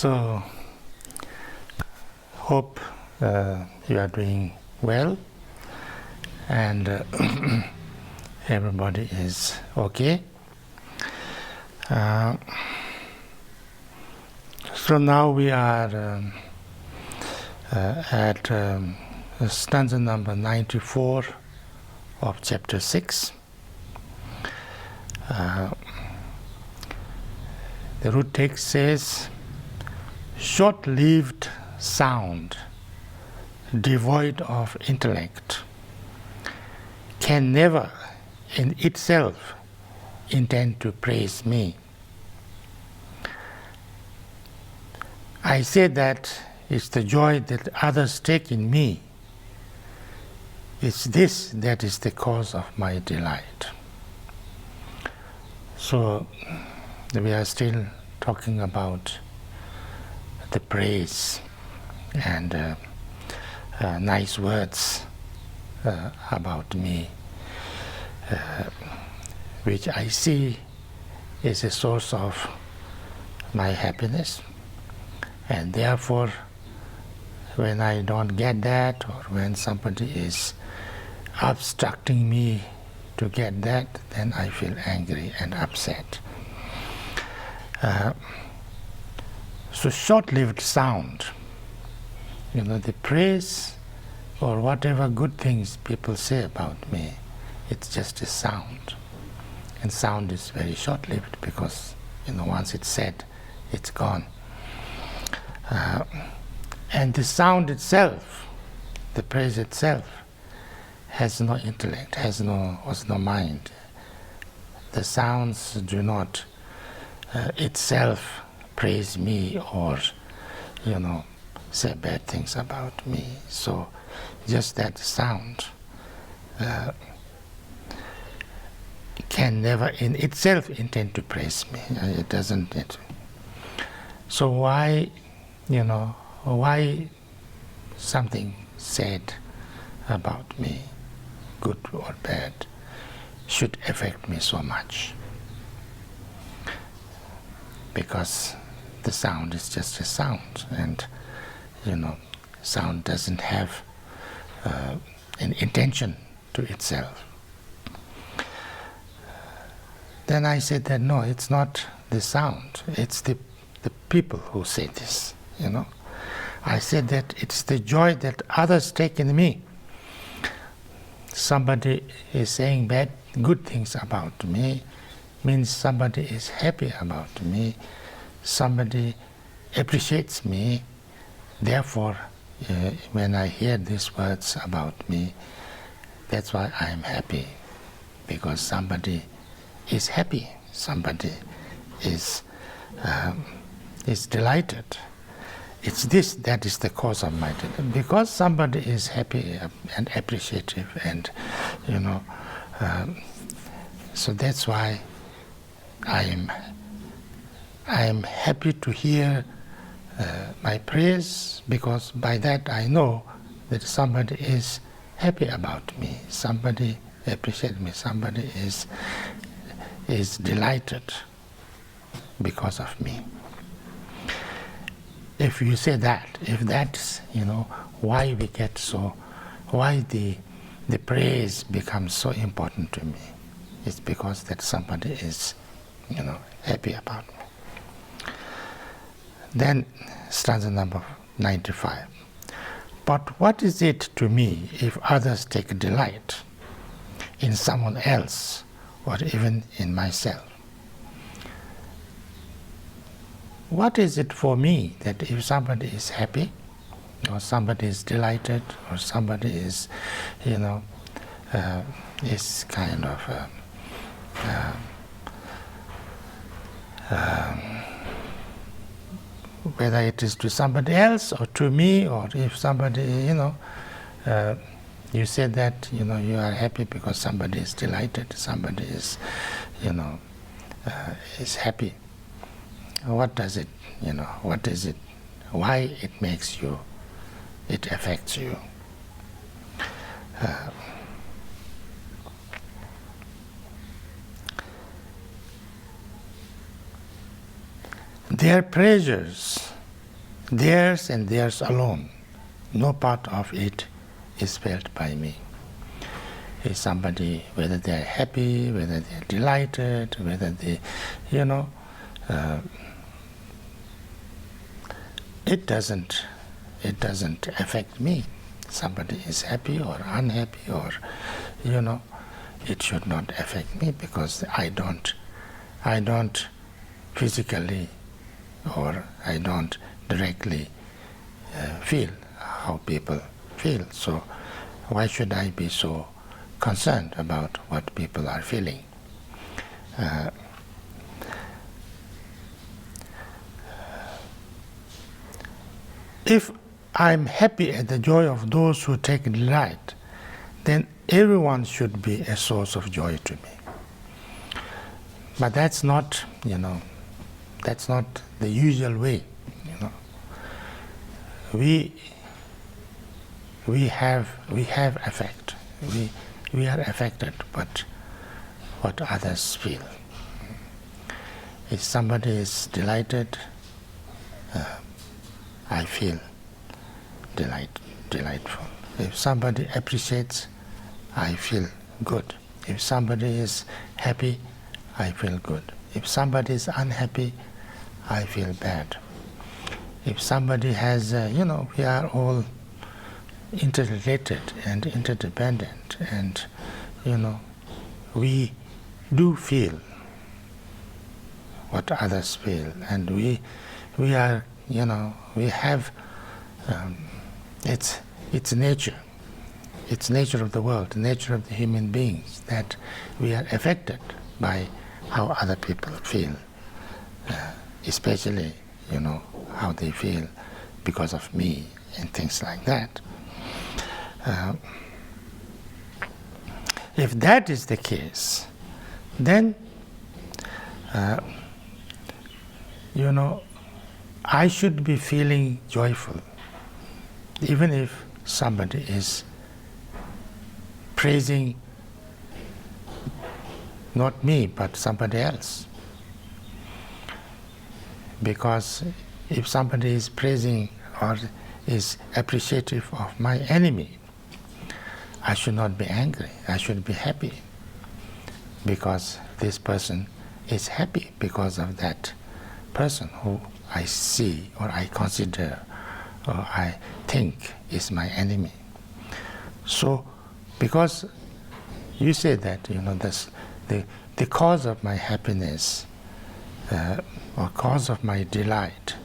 So, hope you are doing well and everybody is okay. So now we are at stanza number 94 of chapter 6. The root text says, short-lived sound, devoid of intellect, can never in itself intend to praise me. I say that it's the joy that others take in me. It's this that is the cause of my delight. So we are still talking about the praise and nice words about me, which I see is a source of my happiness. And therefore, when I don't get that, or when somebody is obstructing me to get that, then I feel angry and upset. So short-lived sound, the praise or whatever good things people say about me, it's just a sound. And sound is very short-lived because, once it's said, it's gone. And the sound itself, the praise itself, has no intellect, has no mind. The sounds do not itself praise me or, say bad things about me. So just that sound can never in itself intend to praise me. It doesn't. So why something said about me, good or bad, should affect me so much? Because the sound is just a sound, and sound doesn't have an intention to itself. Then I said that no, it's not the sound, it's the people who say this. I said that it's the joy that others take in me. Somebody is saying good things about me, means somebody is happy about me, somebody appreciates me. Therefore, when I hear these words about me, that's why I am happy, because somebody is happy, somebody is delighted. It's this that is the cause of my delight. Because somebody is happy and appreciative, and so that's why I am happy to hear my praise, because by that I know that somebody is happy about me, somebody appreciates me, somebody is delighted because of me. If you say that, if that's why we get why the praise becomes so important to me, it's because that somebody is happy about me. Then stanza number 95. But what is it to me if others take delight in someone else or even in myself? What is it for me that if somebody is happy, or somebody is delighted, or somebody is, is kind of whether it is to somebody else or to me, or if somebody, you said that, you are happy because somebody is delighted, somebody is, is happy. What does it, what is it, why it makes you, it affects you? Their pleasures theirs and theirs alone. No part of it is felt by me. If somebody, whether they are happy, whether they are delighted, whether they, it doesn't affect me. Somebody is happy or unhappy, or it should not affect me, because I don't physically, or I don't directly feel how people feel. So why should I be so concerned about what people are feeling? If I'm happy at the joy of those who take delight, then everyone should be a source of joy to me. But that's not, that's not the usual way. We have affect. We are affected, but what others feel. If somebody is delighted, I feel delightful. If somebody appreciates, I feel good. If somebody is happy, I feel good. If somebody is unhappy, I feel bad. If somebody has, we are all interrelated and interdependent, and, we do feel what others feel, and we are, we have, it's nature. It's nature of the world, nature of the human beings, that we are affected by how other people feel, especially, how they feel because of me and things like that. If that is the case, then, I should be feeling joyful, even if somebody is praising not me, but somebody else. Because if somebody is praising or is appreciative of my enemy, I should not be angry. I should be happy, because this person is happy because of that person who I see or I consider or I think is my enemy. So, because you say that, the cause of my happiness or cause of my delight,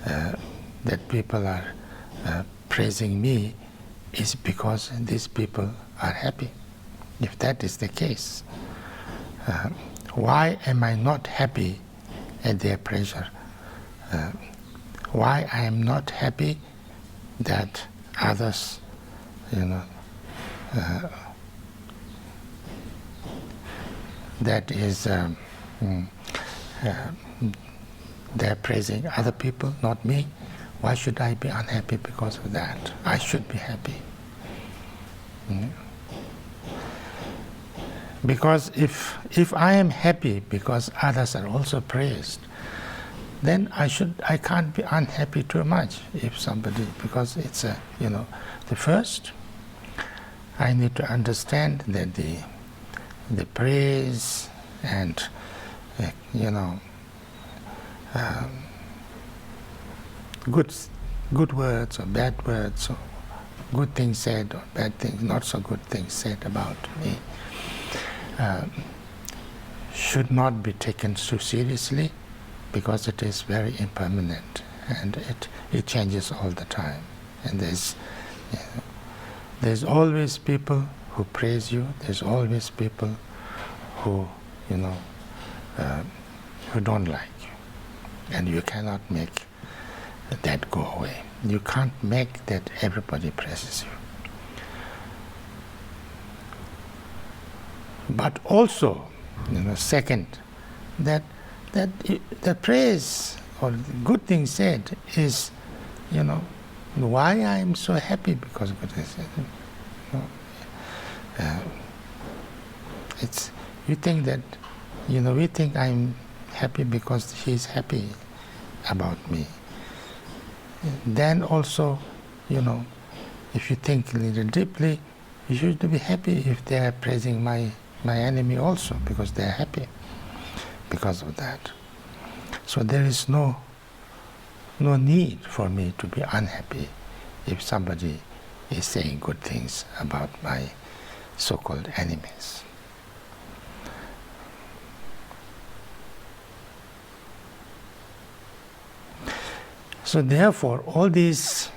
that people are praising me, is because these people are happy. If that is the case, why am I not happy at their pleasure? Why I am not happy that others, that is, they're praising other people, not me. Why should I be unhappy because of that? I should be happy. Because if I am happy because others are also praised, then I can't be unhappy too much if somebody, because it's the first, I need to understand that the praise and good words or bad words, or good things said or bad things, not so good things said about me, should not be taken too seriously, because it is very impermanent and it changes all the time. And there's always people who praise you. There's always people who who don't like you, and you cannot make that go away. You can't make that everybody praises you. But also, second, that the praise or good thing said is, why I am so happy because good thing said. It's, you think that, we think I'm happy because he's happy about me. then also, if you think a little deeply, you should be happy if they are praising my enemy also, because they are happy because of that. So there is no need for me to be unhappy if somebody is saying good things about my so-called enemies. So therefore, all these,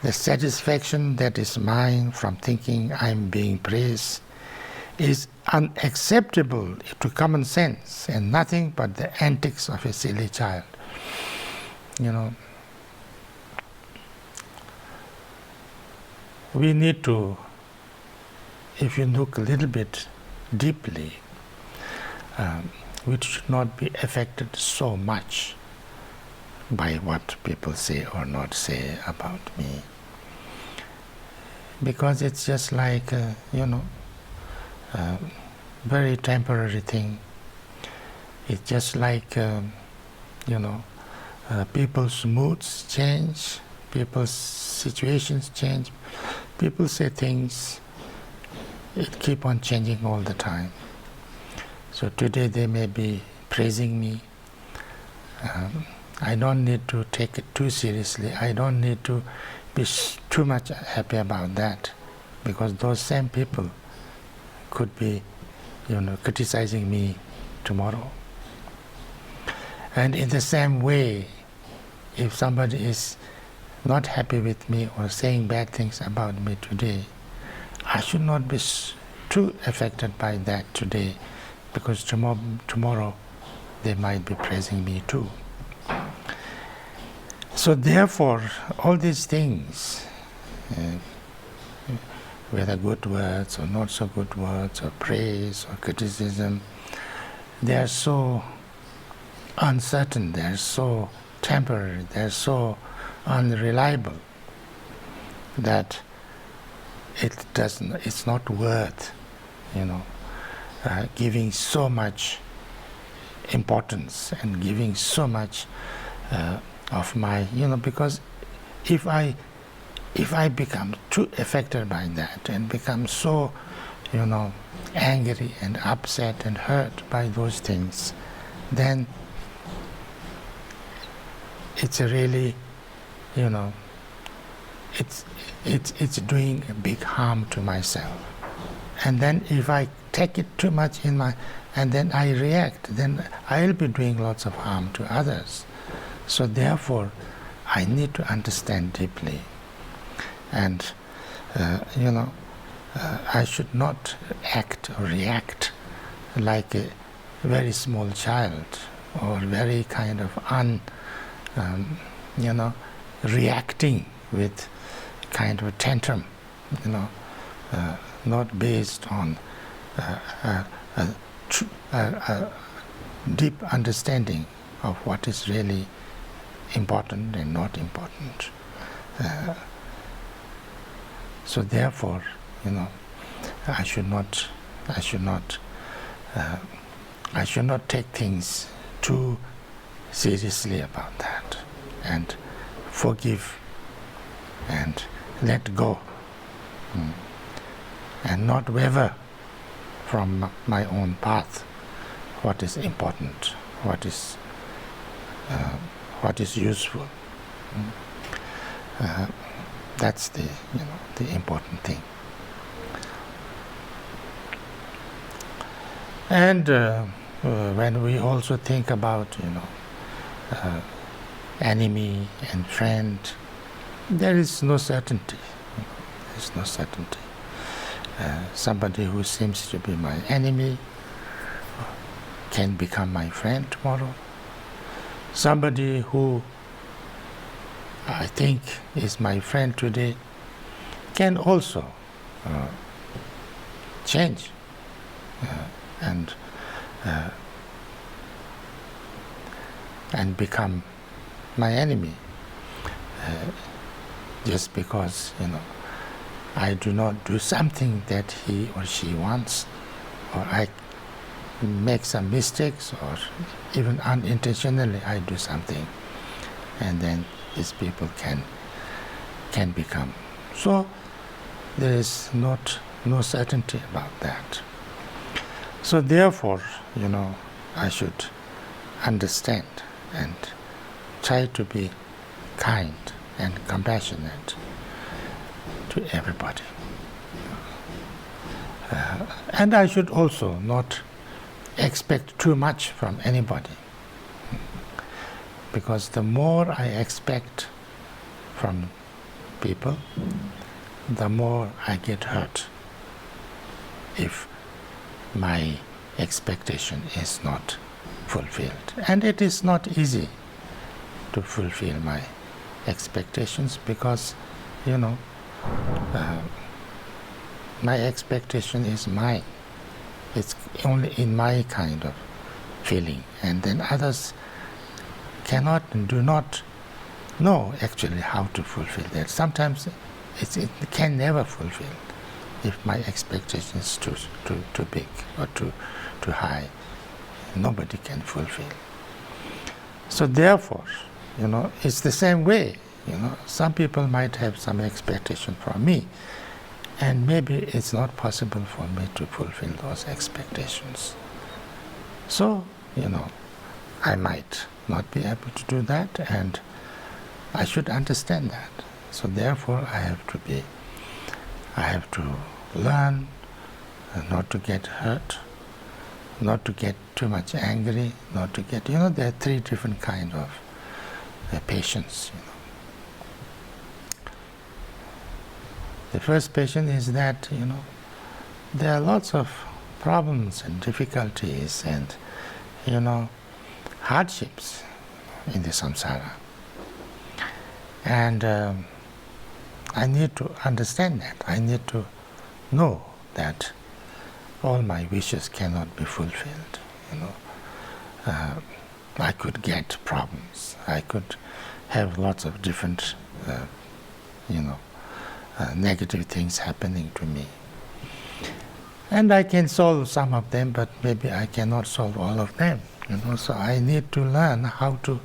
the satisfaction that is mine from thinking I'm being praised is unacceptable to common sense and nothing but the antics of a silly child. We need to, if you look a little bit deeply, we should not be affected so much by what people say or not say about me, because it's just like very temporary thing. It's just like people's moods change, people's situations change, people say things, it keep on changing all the time. So today they may be praising me. I don't need to take it too seriously. I don't need to be too much happy about that, because those same people could be, criticizing me tomorrow. And in the same way, if somebody is not happy with me or saying bad things about me today, I should not be too affected by that today, because tomorrow they might be praising me too. So therefore, all these things, whether good words or not so good words, or praise or criticism, they are so uncertain, they are so temporary, they are so unreliable that it's not worth, giving so much importance and giving so much of my, because if I become too affected by that and become so, angry and upset and hurt by those things, then it's a really, it's doing a big harm to myself. And then if I take it too much and then I react, then I'll be doing lots of harm to others. So therefore, I need to understand deeply. And, I should not act or react like a very small child, or very kind of reacting with kind of a tantrum, not based on a deep understanding of what is really important and not important. So therefore, I should not take things too seriously about that, and forgive and let go, and not waver from my own path. What is important? What is useful? That's the important thing. And when we also think about enemy and friend, there is no certainty. There is no certainty. Somebody who seems to be my enemy can become my friend tomorrow. Somebody who I think is my friend today can also change and become my enemy, just because I do not do something that he or she wants, or I make some mistakes, or even unintentionally I do something, and then these people can become. So there is no certainty about that. So therefore, I should understand and try to be kind and compassionate to everybody. And I should also not expect too much from anybody, because the more I expect from people, the more I get hurt if my expectation is not fulfilled. And it is not easy to fulfill my expectations, because my expectation is mine. It's only in my kind of feeling, and then others cannot and do not know actually how to fulfill that. Sometimes it can never fulfill if my expectation is too big or too high. Nobody can fulfill. So therefore, it's the same way. Some people might have some expectation from me, and maybe it's not possible for me to fulfill those expectations. So, I might not be able to do that, and I should understand that. So therefore, I have to learn not to get hurt, not to get too much angry, not to get, there are three different kinds of patience. The first patience is that, there are lots of problems and difficulties and, hardships in the samsara. And I need to understand that. I need to know that all my wishes cannot be fulfilled. I could get problems. I could have lots of different, negative things happening to me. And I can solve some of them, but maybe I cannot solve all of them. So I need to learn how to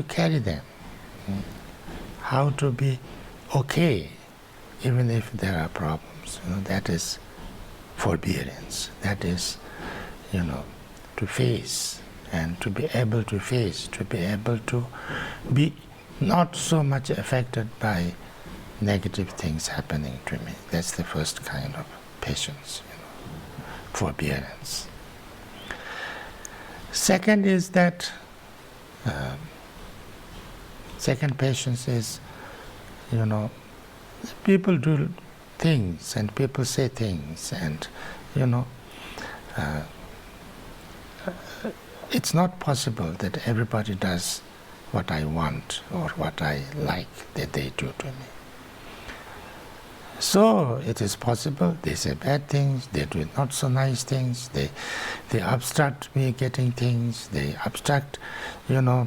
carry them, how to be okay, even if there are problems. That is forbearance. That is, to face and to be able to face, to be able to be not so much affected by negative things happening to me. That's the first kind of patience, forbearance. Second is that, second patience is, people do things and people say things, and, it's not possible that everybody does what I want or what I like that they do to me. So it is possible they say bad things, they do not so nice things, they obstruct me getting things, they obstruct,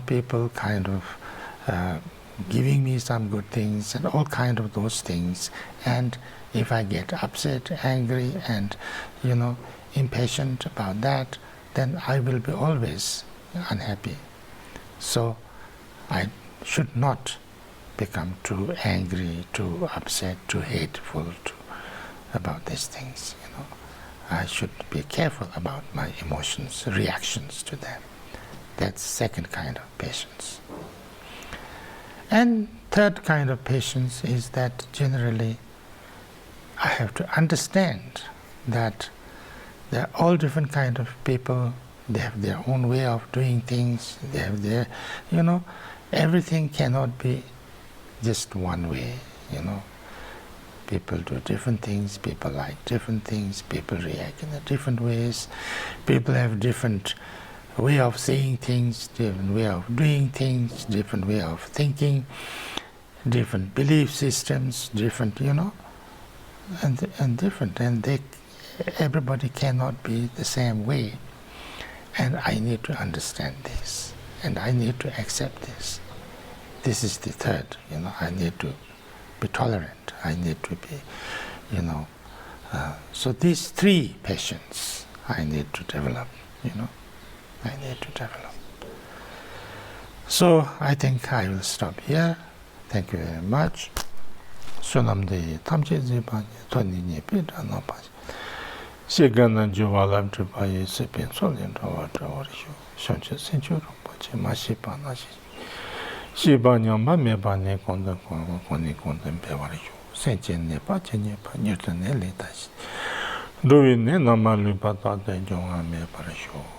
people kind of giving me some good things and all kind of those things. And if I get upset, angry, and impatient about that, then I will be always unhappy. So I should not become too angry, too upset, too hateful about these things. I should be careful about my emotions, reactions to them. That's second kind of patience. And third kind of patience is that generally I have to understand that there are all different kind of people. They have their own way of doing things. They have their, everything cannot be just one way, People do different things, people like different things, people react in different ways, people have different way of saying things, different way of doing things, different way of thinking, different belief systems, different, and different, and everybody cannot be the same way. And I need to understand this, and I need to accept this. This is the third, I need to be tolerant, I need to be, so these three patience I need to develop, I need to develop. So I think I will stop here. Thank you very much. Sunamde tamche zebanye toni ni pita no pas. Sigana juwala tripaye sepin solin rawa trawarishu. Shonche senchu Rinpoche mashipa nashi. Shibanya meba ne konda koni konda bewarishu. Senche ne pa chenye pa nyurta ne letashi. Ruwi ne nama lupa tate jonga me parashu.